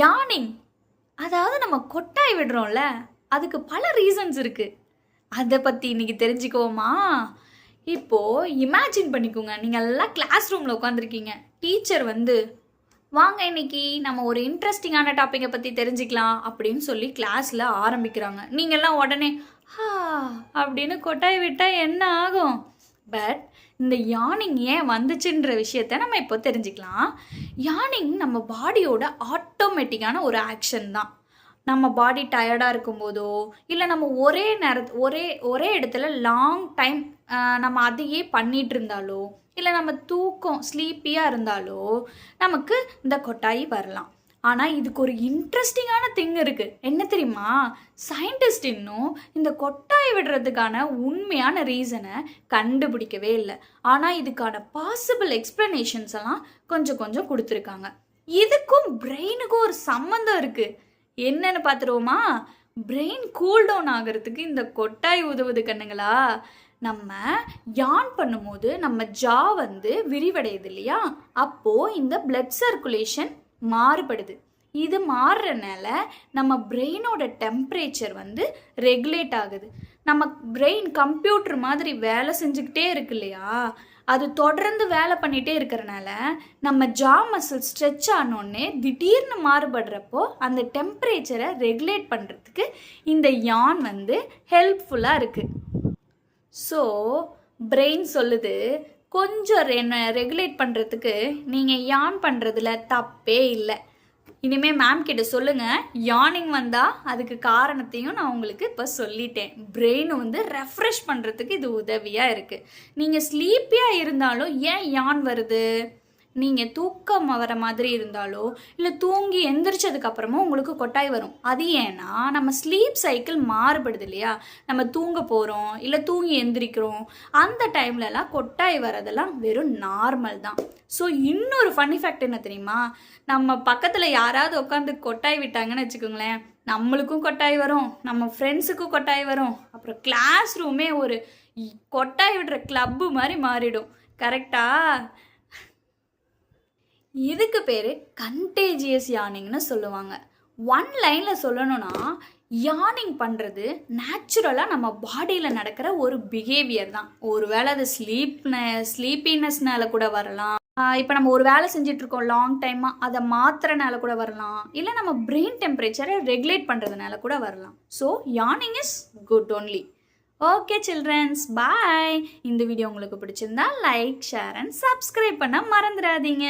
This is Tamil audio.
யானிங், அதாவது நம்ம கொட்டாய் விடுறோம்ல, அதுக்கு பல ரீசன்ஸ் இருக்கு. அதை பற்றி இன்னைக்கு தெரிஞ்சுக்குவோமா? இப்போது இமேஜின் பண்ணிக்கோங்க, நீங்கள் எல்லாம் கிளாஸ் ரூமில் உட்காந்துருக்கீங்க. டீச்சர் வந்து வாங்க இன்னைக்கு நம்ம ஒரு இன்ட்ரெஸ்டிங்கான டாப்பிக்கை பற்றி தெரிஞ்சுக்கலாம் அப்படின்னு சொல்லி கிளாஸில் ஆரம்பிக்கிறாங்க. நீங்கள்லாம் உடனே ஹா அப்படின்னு கொட்டாய் விட்டால் என்ன ஆகும்? பட் இந்த யானிங் ஏன் வந்துச்சுன்ற விஷயத்த நம்ம இப்போ தெரிஞ்சுக்கலாம். யானிங் நம்ம பாடியோட ஆட்டோமேட்டிக்கான ஒரு ஆக்ஷன் தான். நம்ம பாடி டயர்டாக இருக்கும்போதோ இல்லை நம்ம ஒரே இடத்துல லாங் டைம் நம்ம அதையே பண்ணிகிட்டு இருந்தாலோ இல்லை நம்ம தூக்கம் ஸ்லீப்பியாக இருந்தாலோ நமக்கு இந்த கொட்டாயி வரலாம். ஆனால் இதுக்கு ஒரு இன்ட்ரெஸ்டிங்கான திங் இருக்குது. என்ன தெரியுமா? சயின்டிஸ்ட் இன்னும் இந்த கொட்டாய் விடுறதுக்கான உண்மையான ரீசனை கண்டுபிடிக்கவே இல்லை. ஆனால் இதுக்கான பாசிபிள் எக்ஸ்ப்ளனேஷன்ஸ் எல்லாம் கொஞ்சம் கொஞ்சம் கொடுத்துருக்காங்க. இதுக்கும் பிரெயினுக்கும் ஒரு சம்மந்தம் இருக்குது. என்னன்னு பார்த்துருவோமா? பிரெயின் கூல் டவுன் ஆகிறதுக்கு இந்த கொட்டாய் உதவுது கண்ணுங்களா. நம்ம யான் பண்ணும்போது நம்ம ஜா வந்து விரிவடையுது இல்லையா, அப்போது இந்த பிளட் சர்க்குலேஷன் மாறுபடுது. இது மாறுறனால நம்ம பிரெயினோட டெம்பரேச்சர் வந்து ரெகுலேட் ஆகுது. நம்ம பிரெயின் கம்ப்யூட்டர் மாதிரி வேலை செஞ்சுக்கிட்டே இருக்கு இல்லையா, அது தொடர்ந்து வேலை பண்ணிகிட்டே இருக்கிறனால நம்ம ஜா மசில் ஸ்ட்ரெச் ஆனோடனே திடீர்னு மாறுபடுறப்போ அந்த டெம்பரேச்சரை ரெகுலேட் பண்ணுறதுக்கு இந்த யான் வந்து ஹெல்ப்ஃபுல்லாக இருக்குது. ஸோ பிரெயின் சொல்லுது, கொஞ்சம் ரெகுலேட் பண்ணுறதுக்கு நீங்கள் யான் பண்ணுறதுல தப்பே இல்லை. இனிமேல் மேம் கிட்ட சொல்லுங்கள், யானிங் வந்தால் அதுக்கு காரணத்தையும் நான் உங்களுக்கு இப்போ சொல்லிட்டேன். பிரெயின் வந்து ரெஃப்ரெஷ் பண்ணுறதுக்கு இது உதவியாக இருக்குது. நீங்கள் ஸ்லீப்பியாக இருந்தாலும் ஏன் யான் வருது? நீங்கள் தூக்கம் வர மாதிரி இருந்தாலோ இல்லை தூங்கி எந்திரிச்சதுக்கப்புறமா உங்களுக்கு கொட்டாய் வரும். அது ஏன்னா நம்ம ஸ்லீப் சைக்கிள் மாறுபடுது இல்லையா. நம்ம தூங்க போகிறோம் இல்லை தூங்கி எந்திரிக்கிறோம், அந்த டைம்லலாம் கொட்டாய் வரதெல்லாம் வெறும் நார்மல் தான். ஸோ இன்னொரு ஃபன்னி ஃபேக்ட் என்ன தெரியுமா? நம்ம பக்கத்தில் யாராவது உட்காந்து கொட்டாய் விட்டாங்கன்னு வச்சுக்கோங்களேன், நம்மளுக்கும் கொட்டாய் வரும், நம்ம ஃப்ரெண்ட்ஸுக்கும் கொட்டாய் வரும், அப்புறம் கிளாஸ் ரூமே ஒரு கொட்டாய் விடுற கிளப்பு மாதிரி மாறிடும். கரெக்டா? இதுக்கு பேர் கண்டேஜியஸ் யானிங்னு சொல்லுவாங்க. ஒன் லைனில் சொல்லணும்னா, யானிங் பண்ணுறது நேச்சுரலாக நம்ம பாடியில் நடக்கிற ஒரு பிஹேவியர் தான். ஒரு வேளை அது ஸ்லீப்பினஸ்னால கூட வரலாம். இப்போ நம்ம ஒரு வேலை செஞ்சிட்ருக்கோம் லாங் டைமாக, அதை மாத்திரனால கூட வரலாம். இல்லை நம்ம பிரெயின் டெம்பரேச்சரை ரெகுலேட் பண்ணுறதுனால கூட வரலாம். So yawning is good only. Okay childrens, bye. இந்த வீடியோ உங்களுக்கு பிடிச்சிருந்தா லைக், ஷேர் அண்ட் சப்ஸ்கிரைப் பண்ண மறந்துடாதீங்க.